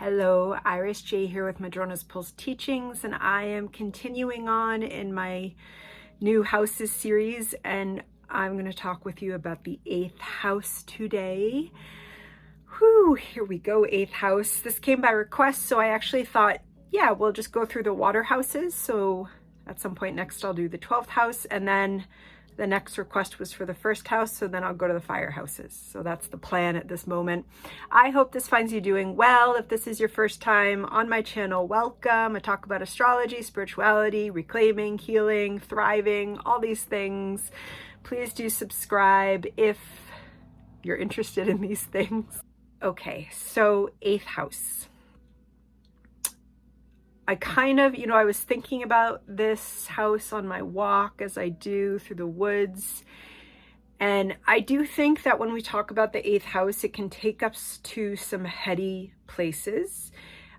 Hello, Iris J here with Madrona's Pulse Teachings, and I am continuing on in my new houses series, and I'm going to talk with you about the 8th house today. Whew, here we go, 8th house. This came by request, so I actually thought, yeah, we'll just go through the water houses. So at some point next, I'll do the 12th house, and then the next request was for the 1st house, so then I'll go to the fire houses. So that's the plan at this moment. I hope this finds you doing well. If this is your first time on my channel, welcome. I talk about astrology, spirituality, reclaiming, healing, thriving, all these things. Please do subscribe if you're interested in these things. Okay, so 8th house. I kind of, I was thinking about this house on my walk as I do through the woods. And I do think that when we talk about the 8th house, it can take us to some heady places.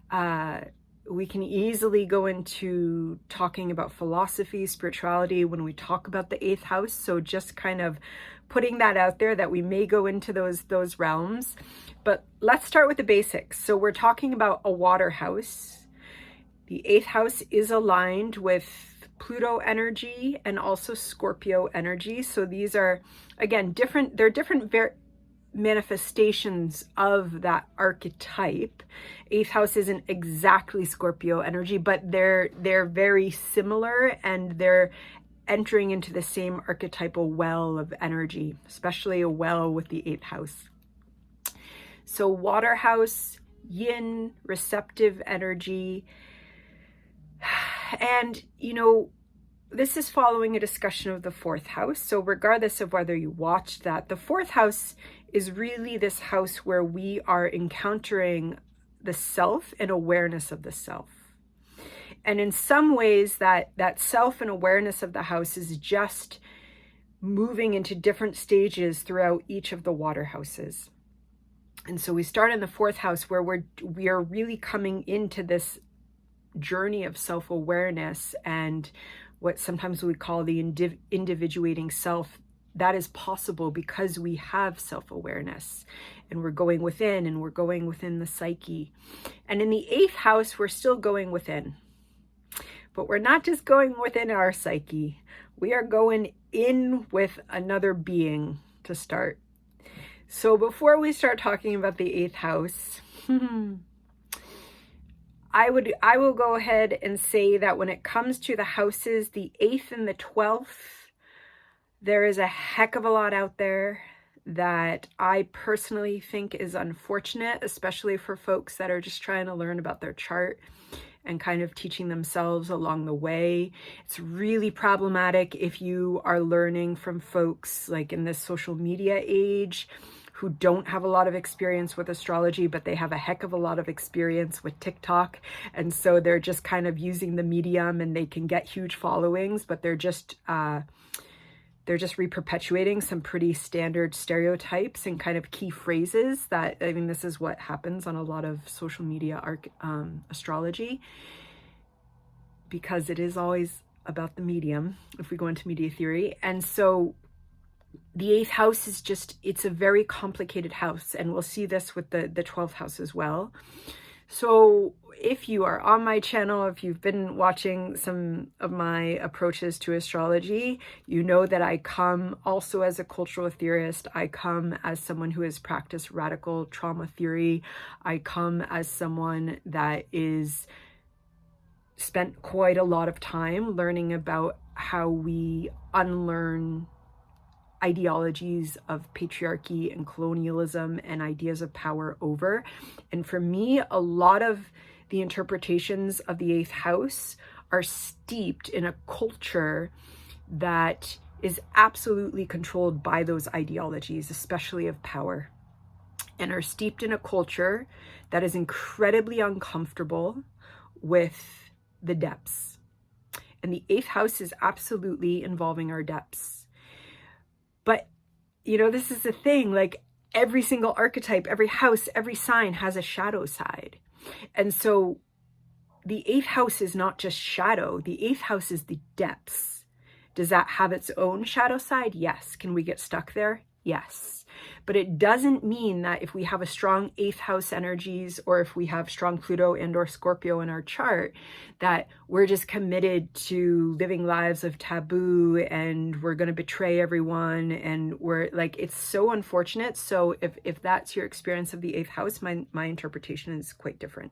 We can easily go into talking about philosophy, spirituality when we talk about the 8th house. So just kind of putting that out there that we may go into those realms. But let's start with the basics. So we're talking about a water house. The 8th house is aligned with Pluto energy and also Scorpio energy. So these are, again, different manifestations of that archetype. 8th house isn't exactly Scorpio energy, but they're very similar, and they're entering into the same archetypal well of energy, especially a well with the 8th house. So water house, yin, receptive energy. And, this is following a discussion of the 4th house. So regardless of whether you watched that, the 4th house is really this house where we are encountering the self and awareness of the self. And in some ways that self and awareness of the house is just moving into different stages throughout each of the water houses. And so we start in the 4th house where we are really coming into this journey of self-awareness and what sometimes we call the individuating self. That is possible because we have self-awareness, and we're going within, and we're going within the psyche. And in the 8th house, we're still going within, but we're not just going within our psyche. We are going in with another being to start. So before we start talking about the 8th house, I will go ahead and say that when it comes to the houses, the 8th and the 12th, there is a heck of a lot out there that I personally think is unfortunate, especially for folks that are just trying to learn about their chart and kind of teaching themselves along the way. It's really problematic if you are learning from folks like in this social media age who don't have a lot of experience with astrology, but they have a heck of a lot of experience with TikTok. And so they're just kind of using the medium, and they can get huge followings, but they're just reperpetuating some pretty standard stereotypes and kind of key phrases that, this is what happens on a lot of social media astrology, because it is always about the medium if we go into media theory. And so the 8th house is it's a very complicated house, and we'll see this with the 12th house as well. So if you are on my channel, if you've been watching some of my approaches to astrology, you know that I come also as a cultural theorist. I come as someone who has practiced radical trauma theory. I come as someone that is spent quite a lot of time learning about how we unlearn ideologies of patriarchy and colonialism and ideas of power over. And for me, a lot of the interpretations of the 8th house are steeped in a culture that is absolutely controlled by those ideologies, especially of power, and are steeped in a culture that is incredibly uncomfortable with the depths. And the 8th house is absolutely involving our depths. But, this is the thing, like every single archetype, every house, every sign has a shadow side. And so the 8th house is not just shadow. The 8th house is the depths. Does that have its own shadow side? Yes. Can we get stuck there? Yes. But it doesn't mean that if we have a strong 8th house energies, or if we have strong Pluto and or Scorpio in our chart, that we're just committed to living lives of taboo and we're going to betray everyone. And we're like, it's so unfortunate. So if that's your experience of the 8th house, my interpretation is quite different.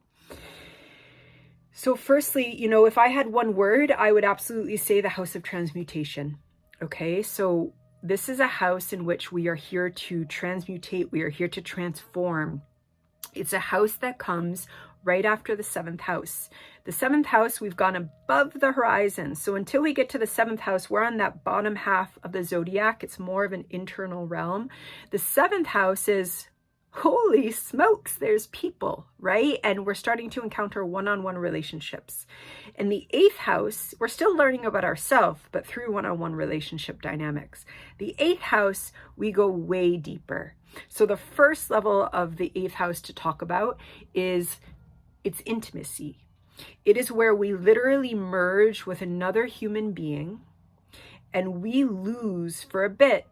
So firstly, you know, if I had one word, I would absolutely say the house of transmutation. Okay, so this is a house in which we are here to transmutate. We are here to transform. It's a house that comes right after the 7th house. The 7th house, we've gone above the horizon. So until we get to the 7th house, we're on that bottom half of the zodiac. It's more of an internal realm. The 7th house is, holy smokes, there's people, right? And we're starting to encounter one-on-one relationships. In the 8th house, we're still learning about ourselves, but through one-on-one relationship dynamics. The 8th house, we go way deeper. So the first level of the 8th house to talk about is its intimacy. It is where we literally merge with another human being and we lose for a bit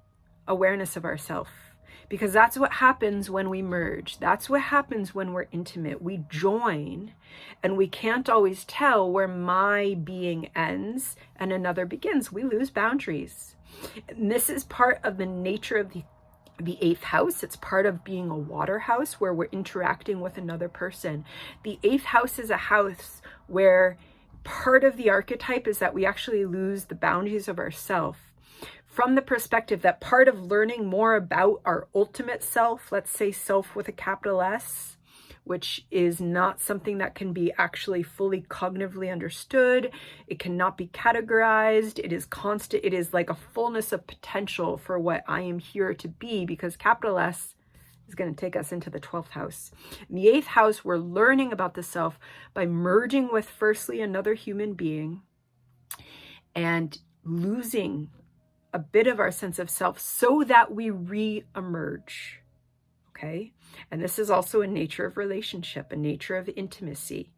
awareness of ourselves. Because that's what happens when we merge. That's what happens when we're intimate. We join and we can't always tell where my being ends and another begins. We lose boundaries. And this is part of the nature of the 8th house. It's part of being a water house where we're interacting with another person. The 8th house is a house where part of the archetype is that we actually lose the boundaries of ourself. From the perspective that part of learning more about our ultimate self, let's say self with a capital S, which is not something that can be actually fully cognitively understood. It cannot be categorized. It is constant. It is like a fullness of potential for what I am here to be, because capital S is going to take us into the 12th house. In the 8th house, we're learning about the self by merging with firstly another human being and losing a bit of our sense of self so that we re-emerge. Okay? And this is also a nature of relationship, a nature of intimacy.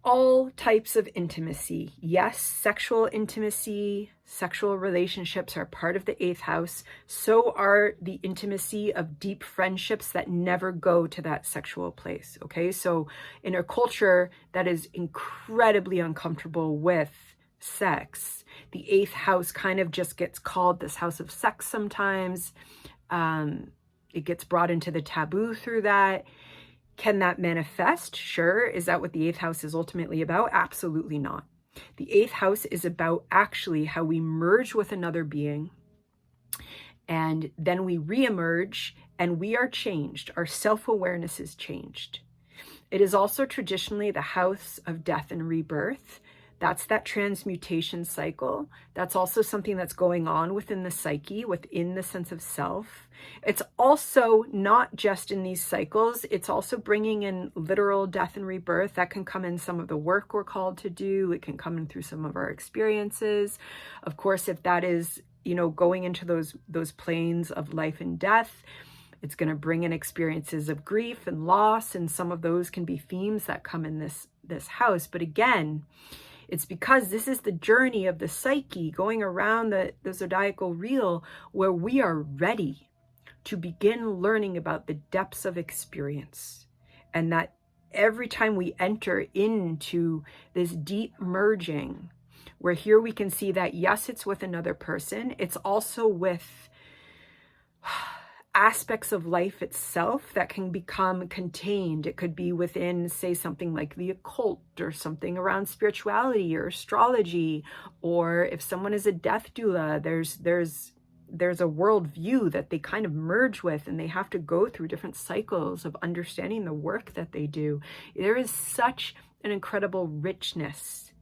All types of intimacy. Yes, sexual intimacy, sexual relationships are part of the 8th house. So are the intimacy of deep friendships that never go to that sexual place. Okay? So in a culture that is incredibly uncomfortable with sex, the 8th house kind of just gets called this house of sex sometimes. It gets brought into the taboo through that. Can that manifest? Sure. Is that what the 8th house is ultimately about? Absolutely not. The 8th house is about actually how we merge with another being and then we re-emerge and we are changed. Our self-awareness is changed. It is also traditionally the house of death and rebirth. That's that transmutation cycle. That's also something that's going on within the psyche, within the sense of self. It's also not just in these cycles, it's also bringing in literal death and rebirth. That can come in some of the work we're called to do. It can come in through some of our experiences. Of course, if that is, you know, going into those planes of life and death, it's going to bring in experiences of grief and loss, and some of those can be themes that come in this house. But again, it's because this is the journey of the psyche going around the zodiacal wheel where we are ready to begin learning about the depths of experience. And that every time we enter into this deep merging, where here we can see that, yes, it's with another person. It's also with aspects of life itself that can become contained. It could be within, say, something like the occult or something around spirituality or astrology, or if someone is a death doula, there's a worldview that they kind of merge with, and they have to go through different cycles of understanding the work that they do. There is such an incredible richness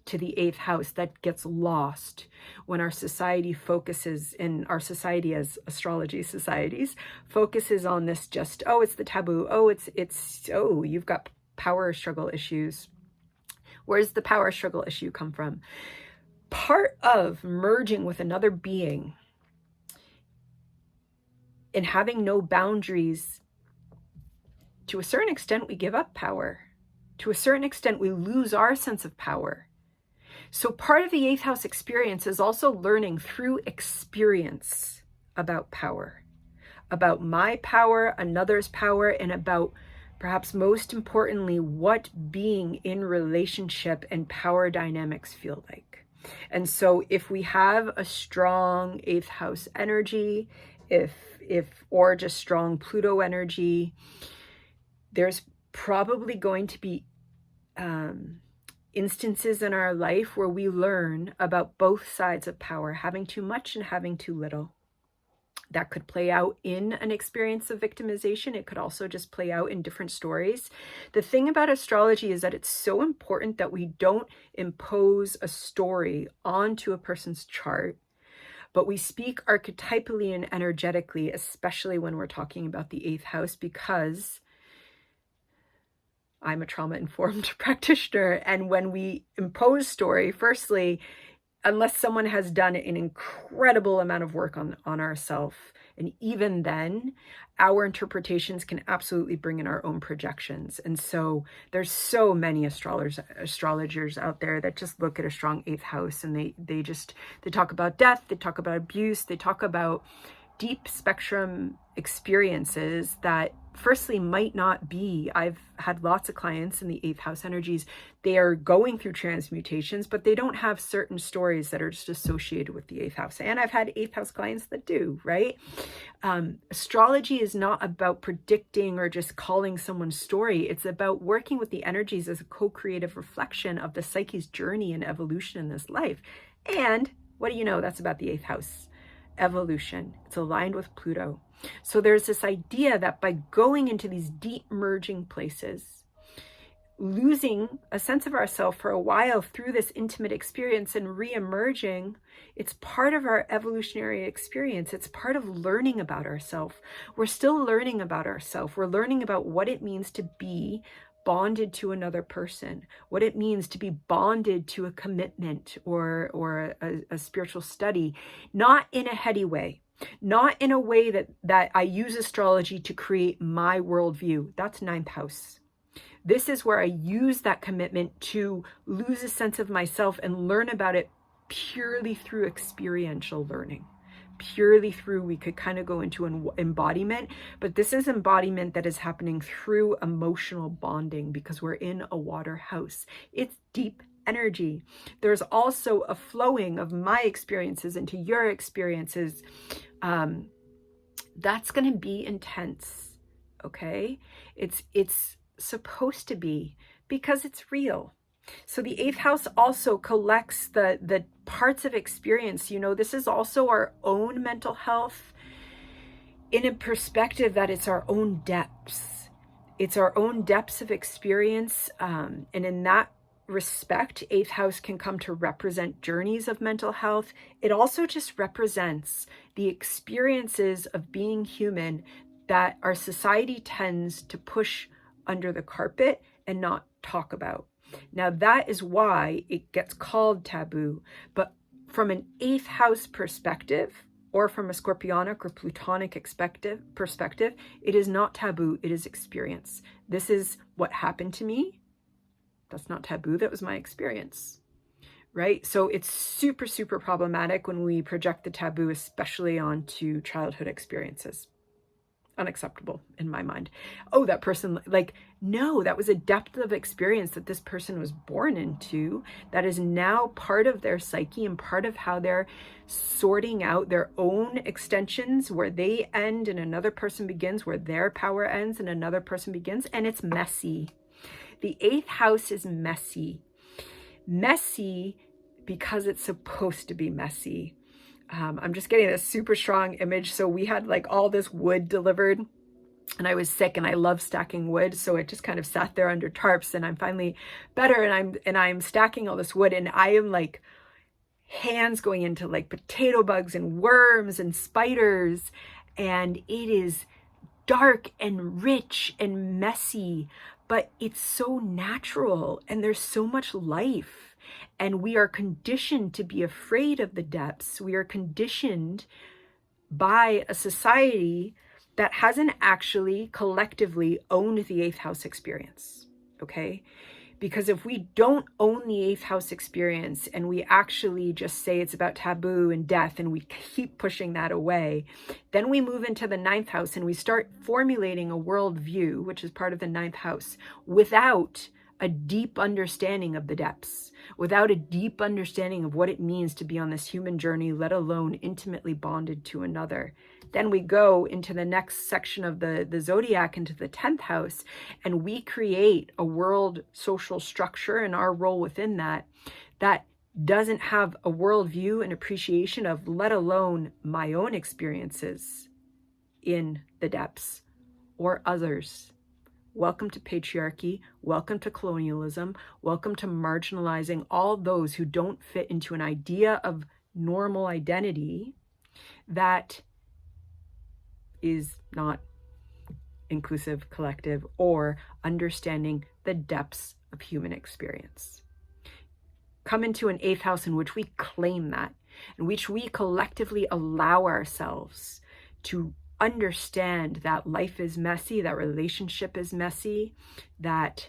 to the 8th house that gets lost when our society focuses, in our society as astrology societies, focuses on this just, oh, it's the taboo. Oh, oh, you've got power struggle issues. Where does the power struggle issue come from? Part of merging with another being and having no boundaries, to a certain extent, we give up power. To a certain extent, we lose our sense of power. So part of the 8th house experience is also learning through experience about power, about my power, another's power, and about, perhaps most importantly, what being in relationship and power dynamics feel like. And so if we have a strong 8th house energy, or just strong Pluto energy, there's probably going to be instances in our life where we learn about both sides of power, having too much and having too little. That could play out in an experience of victimization. It could also just play out in different stories. The thing about astrology is that it's so important that we don't impose a story onto a person's chart, but we speak archetypally and energetically, especially when we're talking about the 8th house, because I'm a trauma-informed practitioner. And when we impose story, firstly, unless someone has done an incredible amount of work on ourselves, and even then, our interpretations can absolutely bring in our own projections. And so there's so many astrologers out there that just look at a strong 8th house and they talk about death, they talk about abuse, they talk about deep spectrum experiences that firstly might not be. I've had lots of clients in the 8th house energies. They are going through transmutations, but they don't have certain stories that are just associated with the 8th house. And I've had 8th house clients that do, right? Astrology is not about predicting or just calling someone's story. It's about working with the energies as a co-creative reflection of the psyche's journey and evolution in this life. And what do you know? That's about the 8th house. Evolution. It's aligned with Pluto. So there's this idea that by going into these deep merging places, losing a sense of ourselves for a while through this intimate experience and re-emerging, it's part of our evolutionary experience. It's part of learning about ourselves. We're still learning about ourselves. We're learning about what it means to be bonded to another person, what it means to be bonded to a commitment or a spiritual study, not in a heady way, not in a way that I use astrology to create my worldview. That's 9th house. This is where I use that commitment to lose a sense of myself and learn about it purely through experiential learning. Purely through, we could kind of go into an embodiment, but this is embodiment that is happening through emotional bonding because we're in a water house. It's deep energy. There's also a flowing of my experiences into your experiences. That's going to be intense. Okay. It's supposed to be, because it's real. So the 8th house also collects the parts of experience. You know, this is also our own mental health in a perspective that it's our own depths. It's our own depths of experience. And in that respect, 8th house can come to represent journeys of mental health. It also just represents the experiences of being human that our society tends to push under the carpet and not talk about. Now, that is why it gets called taboo. But from an 8th house perspective, or from a scorpionic or plutonic perspective, it is not taboo. It is experience. This is what happened to me. That's not taboo. That was my experience, right? So it's super, super problematic when we project the taboo, especially onto childhood experiences. Unacceptable in my mind. Oh, that person, like, no, that was a depth of experience that this person was born into that is now part of their psyche and part of how they're sorting out their own extensions, where they end and another person begins, where their power ends and another person begins. And it's messy. The 8th house is messy. Messy because it's supposed to be messy. I'm just getting a super strong image. So we had like all this wood delivered and I was sick and I love stacking wood. So it just kind of sat there under tarps, and I'm finally better. And I'm stacking all this wood, and I am like hands going into like potato bugs and worms and spiders. And it is dark and rich and messy, but it's so natural and there's so much life. And we are conditioned to be afraid of the depths. We are conditioned by a society that hasn't actually collectively owned the 8th house experience, okay? Because if we don't own the eighth house experience and we actually just say it's about taboo and death and we keep pushing that away, then we move into the ninth house and we start formulating a worldview, which is part of the ninth house, without a deep understanding of the depths, without a deep understanding of what it means to be on this human journey, let alone intimately bonded to another. Then we go into the next section of the zodiac, into the 10th house, and we create a world social structure and our role within that doesn't have a worldview and appreciation of, let alone my own experiences in the depths or others. Welcome to patriarchy. Welcome to colonialism. Welcome to marginalizing all those who don't fit into an idea of normal identity that is not inclusive, collective, or understanding the depths of human experience. Come into an eighth house in which we claim that, in which we collectively allow ourselves to understand that life is messy, that relationship is messy, that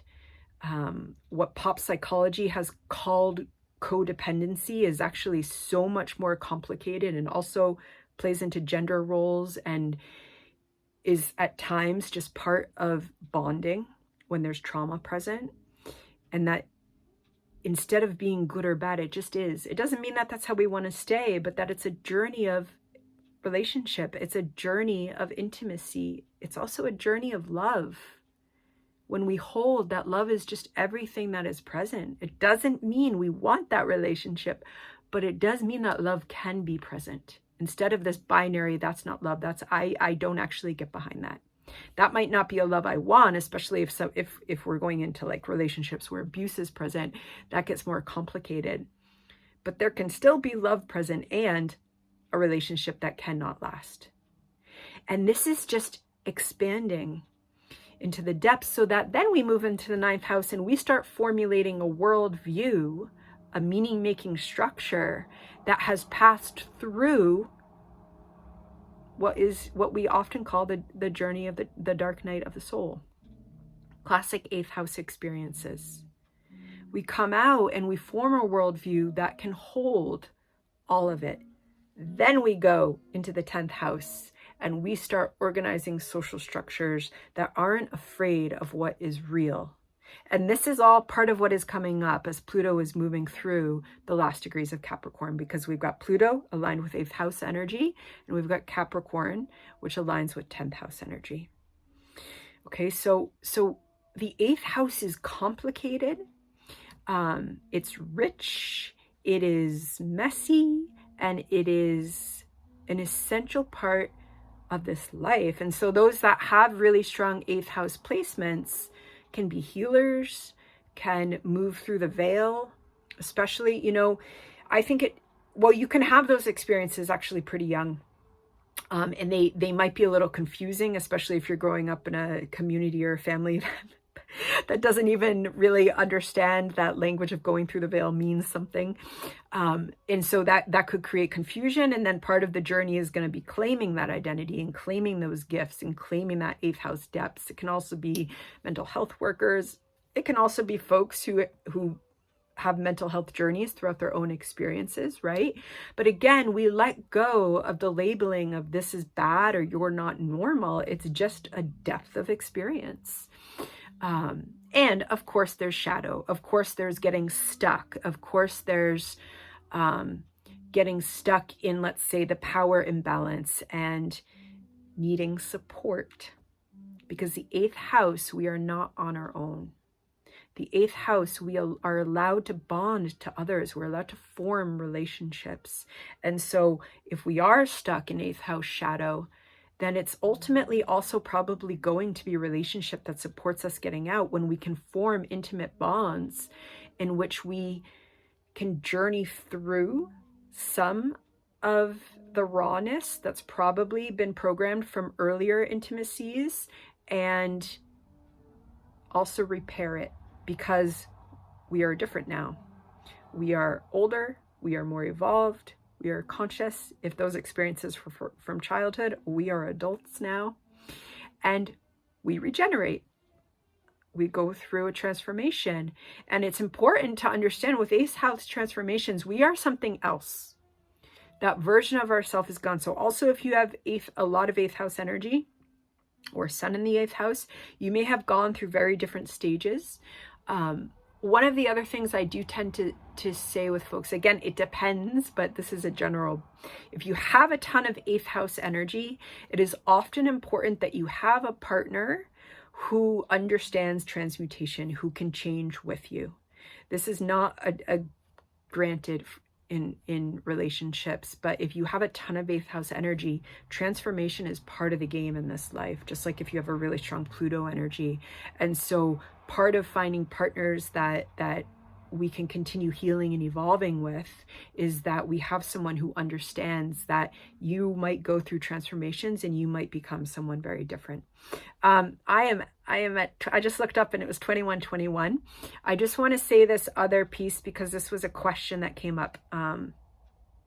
what pop psychology has called codependency is actually so much more complicated and also plays into gender roles and is at times just part of bonding when there's trauma present. And that instead of being good or bad, it just is. It doesn't mean that that's how we want to stay, but that it's a journey of relationship. It's a journey of intimacy. It's also a journey of love. When we hold that love is just everything that is present, it doesn't mean we want that relationship, but it does mean that love can be present. Instead of this binary, that's not love, that's I don't actually get behind that. That might not be a love I want, especially if we're going into like relationships where abuse is present, that gets more complicated. But there can still be love present and a relationship that cannot last. And this is just expanding into the depths so that then we move into the ninth house and we start formulating a worldview, a meaning-making structure that has passed through what we often call the journey of the dark night of the soul. Classic eighth house experiences. We come out and we form a worldview that can hold all of it. Then we go into the 10th house and we start organizing social structures that aren't afraid of what is real. And this is all part of what is coming up as Pluto is moving through the last degrees of Capricorn, because we've got Pluto aligned with 8th house energy, and we've got Capricorn, which aligns with 10th house energy. Okay, so the 8th house is complicated. It's rich. It is messy. And it is an essential part of this life. And so those that have really strong 8th house placements can be healers, can move through the veil, especially, I think you can have those experiences actually pretty young. And they might be a little confusing, especially if you're growing up in a community or a family that doesn't even really understand that language of going through the veil means something. And so that could create confusion. And then part of the journey is going to be claiming that identity and claiming those gifts and claiming that 8th house depths. It can also be mental health workers. It can also be folks who have mental health journeys throughout their own experiences, right? But again, we let go of the labeling of this is bad or you're not normal. It's just a depth of experience. And of course there's shadow. Of course there's getting stuck. Of course there's getting stuck in, let's say, the power imbalance and needing support. Because the 8th house, we are not on our own. The 8th house, we are allowed to bond to others. We're allowed to form relationships. And so if we are stuck in 8th house shadow, then it's ultimately also probably going to be a relationship that supports us getting out when we can form intimate bonds in which we can journey through some of the rawness that's probably been programmed from earlier intimacies and also repair it, because we are different now. We are older, we are more evolved, we are conscious. If those experiences were from childhood, we are adults now, and we regenerate. We go through a transformation. And it's important to understand with 8th house transformations, we are something else. That version of ourself is gone. So also if you have a lot of 8th house energy or sun in the 8th house, you may have gone through very different stages. One of the other things I do tend to say with folks, again, it depends, but this is a general, if you have a ton of 8th house energy, it is often important that you have a partner who understands transmutation, who can change with you. This is not a granted in relationships, but if you have a ton of 8th house energy, transformation is part of the game in this life, just like if you have a really strong Pluto energy. And so part of finding partners that we can continue healing and evolving with is that we have someone who understands that you might go through transformations and you might become someone very different. I just looked up and it was 2121. I just want to say this other piece because this was a question that came up,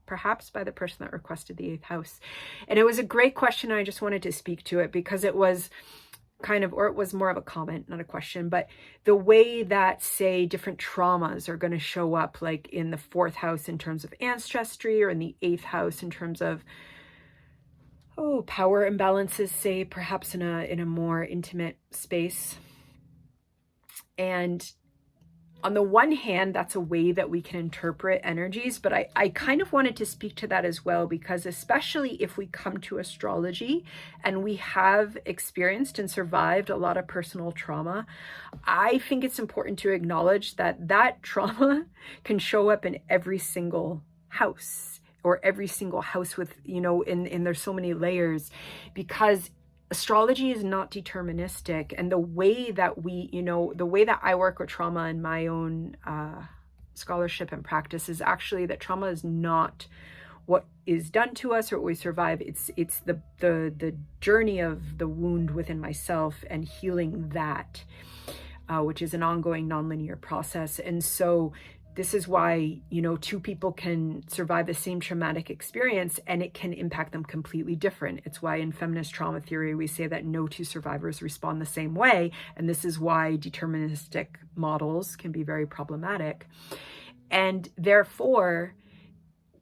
perhaps by the person that requested the 8th house. And it was a great question. I just wanted to speak to it because it was kind of, or it was more of a comment, not a question, but the way that, say, different traumas are going to show up, like in the 4th house in terms of ancestry, or in the 8th house in terms of, power imbalances, say, perhaps in a more intimate space. And on the one hand, that's a way that we can interpret energies, but I kind of wanted to speak to that as well, because especially if we come to astrology and we have experienced and survived a lot of personal trauma, I think it's important to acknowledge that that trauma can show up in every single house, or every single house with, and there's so many layers, because astrology is not deterministic. And the way that the way that I work with trauma in my own scholarship and practice is actually that trauma is not what is done to us or what we survive. It's the journey of the wound within myself and healing that, which is an ongoing nonlinear process. And so this is why, two people can survive the same traumatic experience and it can impact them completely different. It's why in feminist trauma theory, we say that no two survivors respond the same way. And this is why deterministic models can be very problematic. And therefore,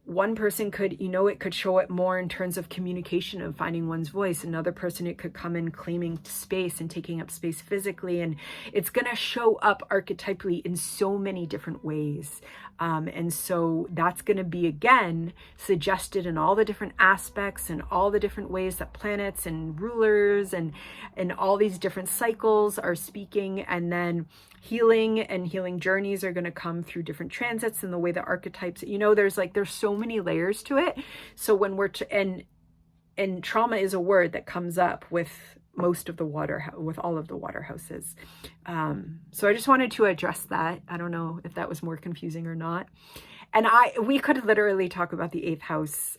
one person could, it could show it more in terms of communication and finding one's voice. Another person, it could come in claiming space and taking up space physically. And it's going to show up archetypally in so many different ways. And so that's going to be, again, suggested in all the different aspects and all the different ways that planets and rulers and all these different cycles are speaking. And then healing journeys are going to come through different transits and the way the archetypes, there's so many layers to it. So when we're and trauma is a word that comes up with most of the with all of the water houses. So I just wanted to address that. I don't know if that was more confusing or not. And we could literally talk about the 8th house.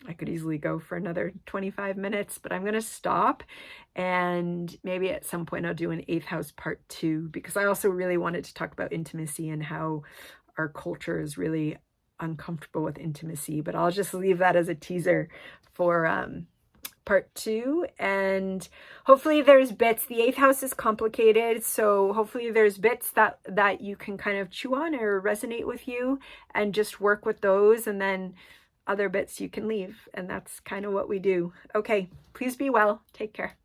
I could easily go for another 25 minutes, but I'm going to stop. And maybe at some point I'll do an 8th house part 2, because I also really wanted to talk about intimacy and how our culture is really uncomfortable with intimacy. But I'll just leave that as a teaser for part 2. And hopefully there's bits. The 8th house is complicated, so hopefully there's bits that you can kind of chew on or resonate with you and just work with those, and then other bits you can leave. And that's kind of what we do. Okay, please be well. Take care.